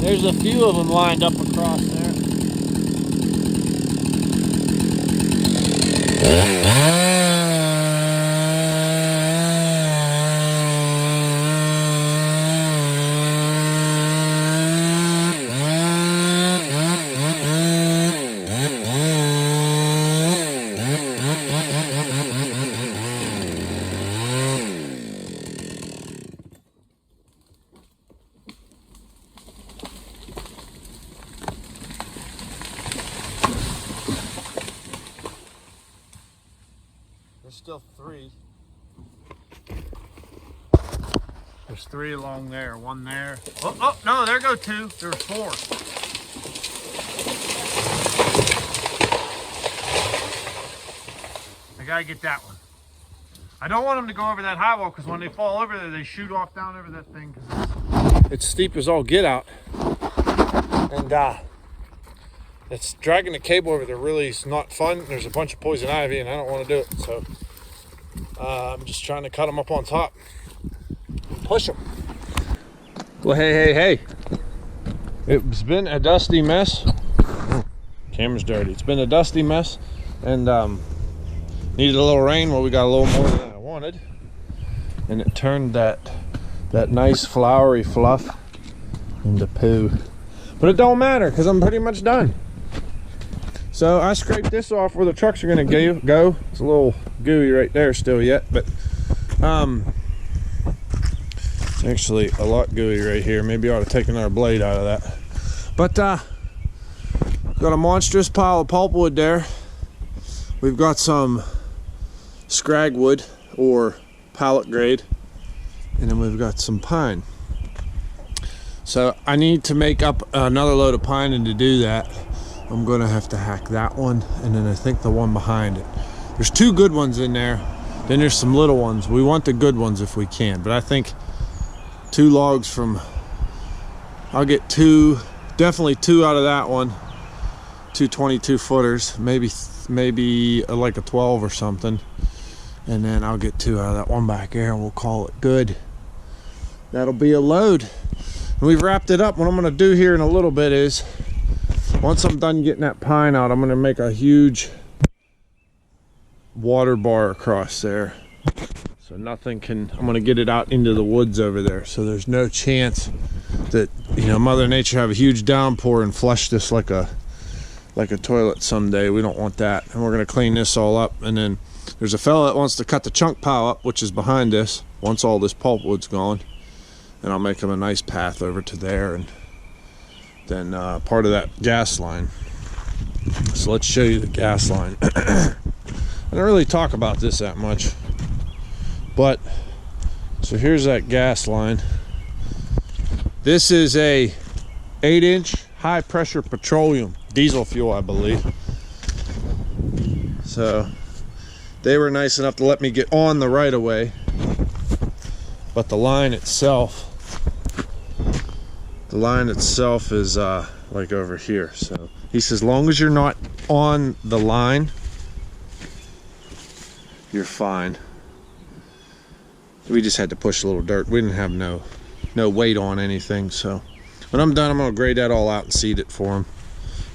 There's a few of them lined up across there. There's still three. There's three along there, one there. Oh, no, there go two. There's four. I gotta get that one. I don't want them to go over that high wall because when they fall over there, they shoot off down over that thing. It's steep as all get out. And it's dragging the cable over there really is not fun. There's a bunch of poison ivy and I don't want to do it. So I'm just trying to cut them up on top. Push them. Well, hey. It's been a dusty mess. Camera's dirty. It's been a dusty mess and needed a little rain. Well, we got a little more than I wanted. And it turned that nice flowery fluff into poo. But it don't matter because I'm pretty much done. So I scraped this off where the trucks are going to go. It's a little gooey right there still yet, but it's actually a lot gooey right here. Maybe I ought to take another blade out of that. But got a monstrous pile of pulpwood there. We've got some scragwood or pallet grade, and then we've got some pine. So I need to make up another load of pine, and to do that I'm gonna have to hack that one and then I think the one behind it. There's two good ones in there, then there's some little ones. We want the good ones if we can, but I think two logs from, I'll get definitely two out of that one, two 22 footers, maybe like a 12 or something, and then I'll get two out of that one back there and we'll call it good. That'll be a load. And we've wrapped it up. What I'm gonna do here in a little bit is, once I'm done getting that pine out, I'm gonna make a huge water bar across there. So nothing can, I'm gonna get it out into the woods over there. So there's no chance that, Mother Nature have a huge downpour and flush this like a toilet someday. We don't want that. And we're gonna clean this all up. And then there's a fella that wants to cut the chunk pile up, which is behind this, once all this pulpwood's gone. And I'll make him a nice path over to there, and then part of that gas line. So let's show you the gas line. I don't really talk about this that much, but so here's that gas line. This is a 8-inch high pressure petroleum diesel fuel, I believe. So they were nice enough to let me get on the right of way, but the line itself is like over here. So he says, as long as you're not on the line, you're fine. We just had to push a little dirt. We didn't have no weight on anything. So when I'm done, I'm gonna grade that all out and seed it for him.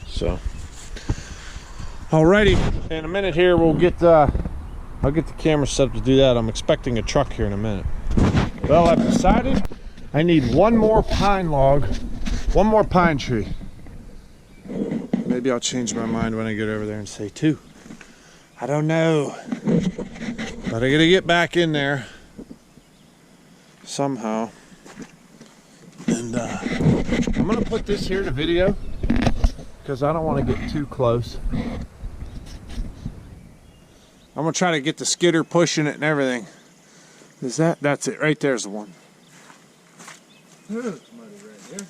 So alrighty, in a minute here we'll get I'll get the camera set up to do that. I'm expecting a truck here in a minute. Well, I've decided I need one more pine log, one more pine tree. Maybe I'll change my mind when I get over there and say two. I don't know. But I gotta get back in there somehow. And I'm gonna put this here to video because I don't want to get too close. I'm gonna try to get the skidder pushing it and everything. That's it, right there's the one. It's muddy right there.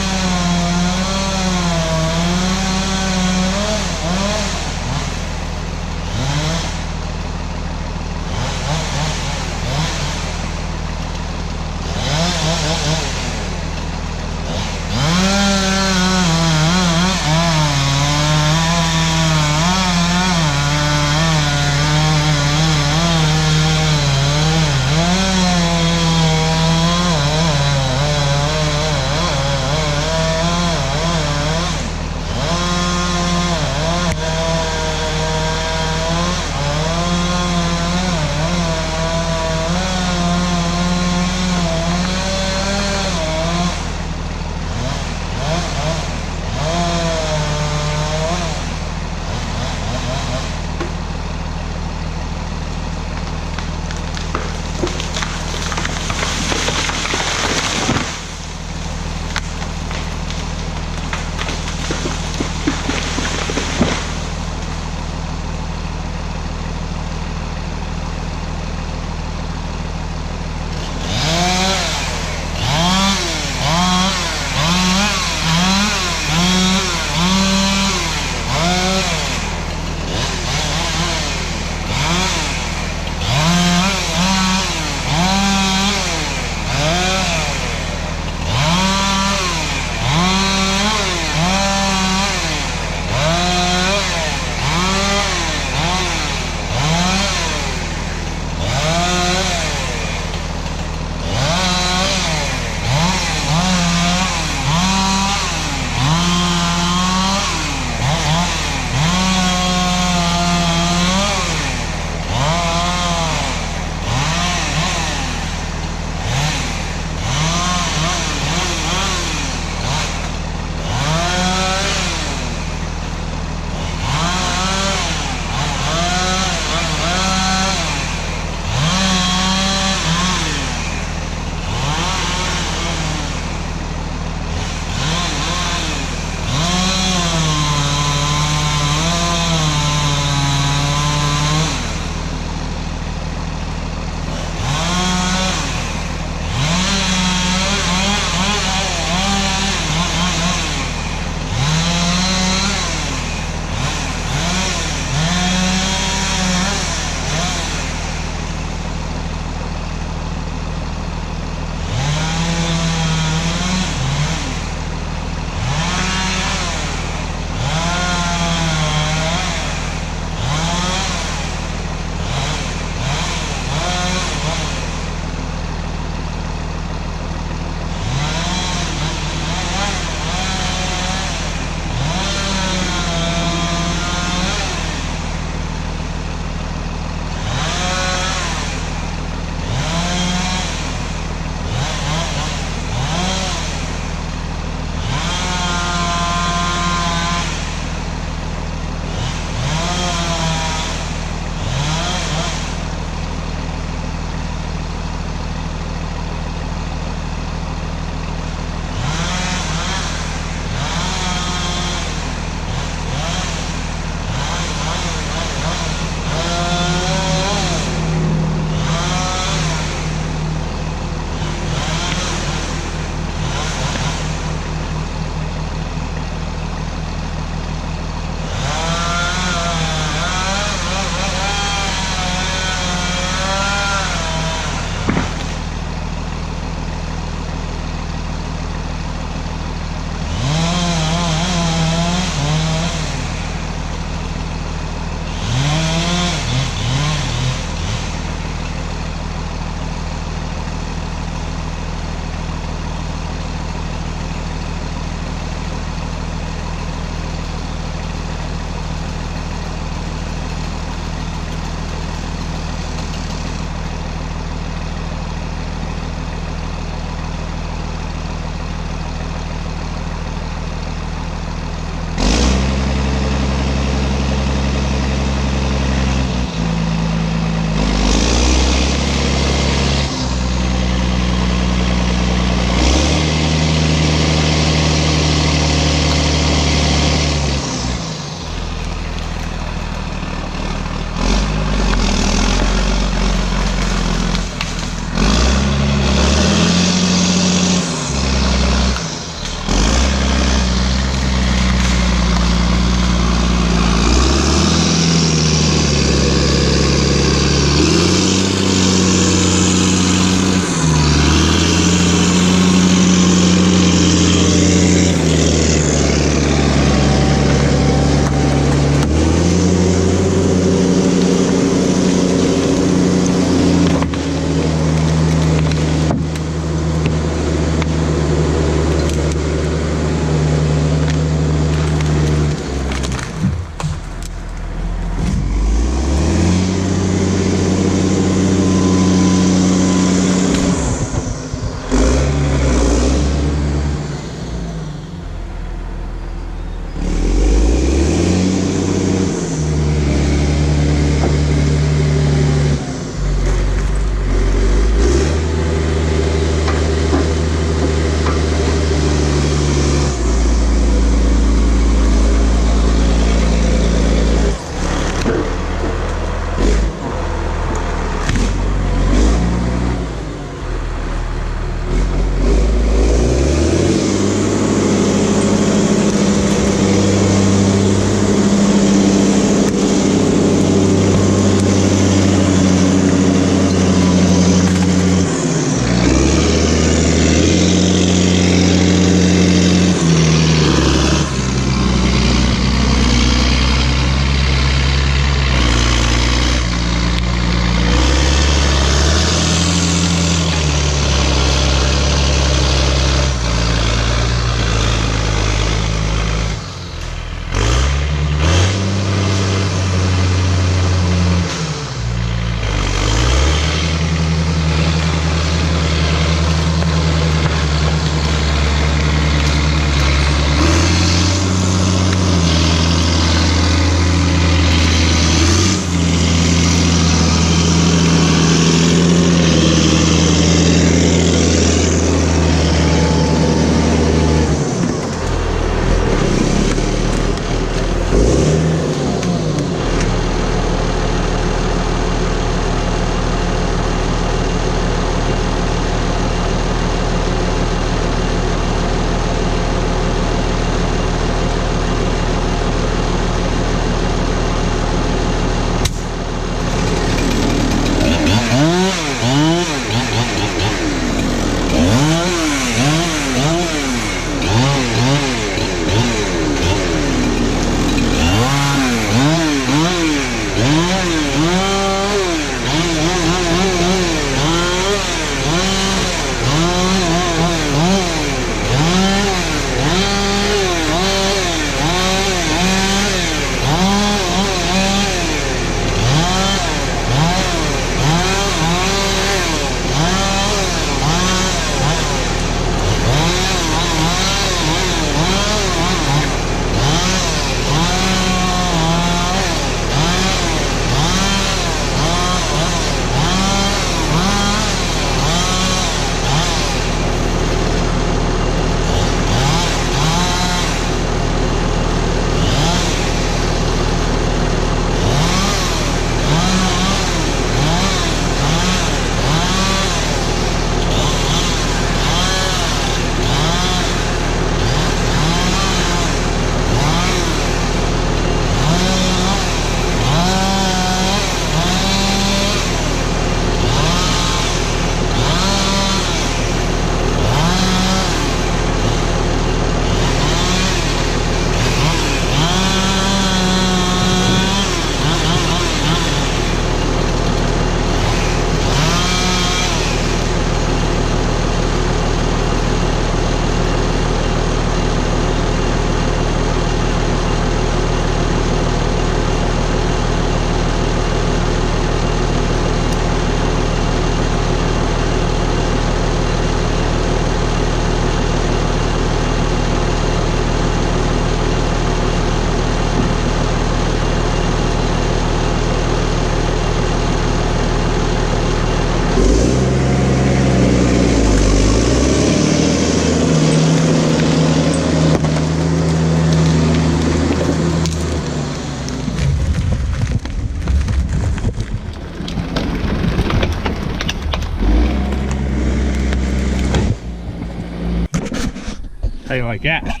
How you like that?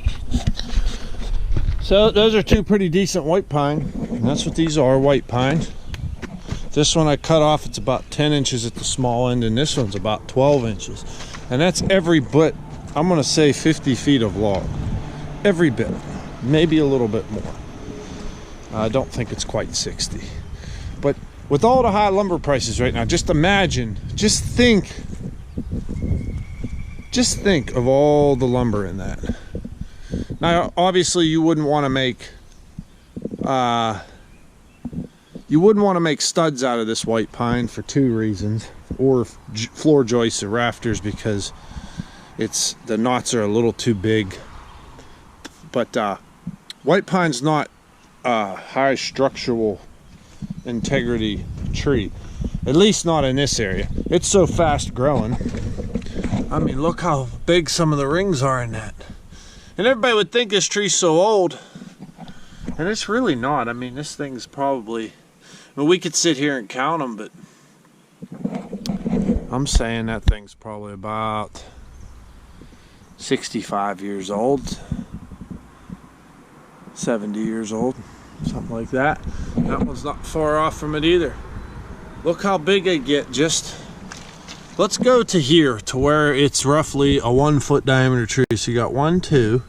So those are two pretty decent white pine. And that's what these are, white pine. This one I cut off, it's about 10 inches at the small end, and this one's about 12 inches. And that's every bit, I'm gonna say 50 feet of log. Every bit, maybe a little bit more. I don't think it's quite 60. But with all the high lumber prices right now, just imagine, just think of all the lumber in that. Now, obviously, you wouldn't want to make studs out of this white pine for two reasons, or floor joists or rafters, because the knots are a little too big. But white pine's not a high structural integrity tree, at least not in this area. It's so fast growing. I mean, look how big some of the rings are in that. And everybody would think this tree's so old, and it's really not. I mean, this thing's probably, well, we could sit here and count them, but I'm saying that thing's probably about 65 years old, 70 years old, something like that. That one's not far off from it either. Look how big they get. Just let's go to here, to where it's roughly a 1 foot diameter tree. So you got 1, 2,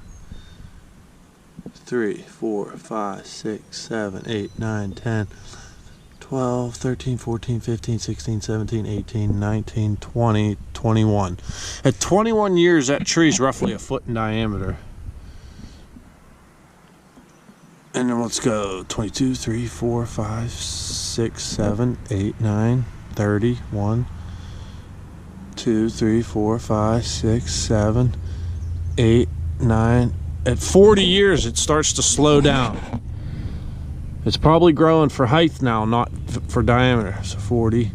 3, 4, 5, 6, 7, 8, 9, 10, 12, 13, 14, 15, 16, 17, 18, 19, 20, 21. At 21 years, that tree's roughly a foot in diameter. And then let's go 22, 3, 4, 5, 6, 7, 8, 9, 30, 1, 2, 3, 4, 5, 6, 7, 8, 9. At 40 years, it starts to slow down. It's probably growing for height now, not for diameter. So 40.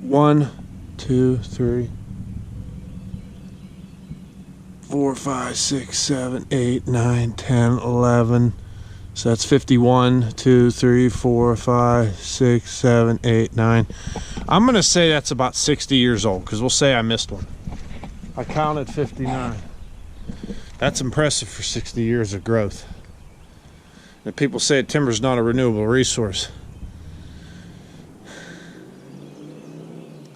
1, 2, 3, 4, 5, 6, 7, 8, 9, 10, 11. So that's 51, 2, 3, 4, 5, 6, 7, 8, 9. I'm going to say that's about 60 years old, because we'll say I missed one. I counted 59. That's impressive for 60 years of growth. And people say timber's not a renewable resource.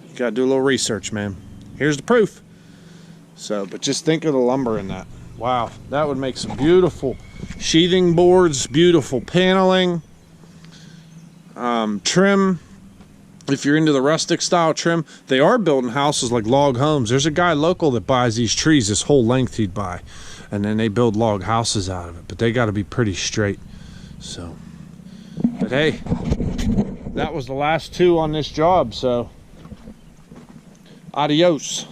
You gotta do a little research, man. Here's the proof. So, but just think of the lumber in that. Wow, that would make some beautiful sheathing boards, beautiful paneling, trim. If you're into the rustic style trim, they are building houses like log homes. There's a guy local that buys these trees, this whole length he'd buy, and then they build log houses out of it, but they got to be pretty straight. So, but hey, that was the last two on this job, so adios.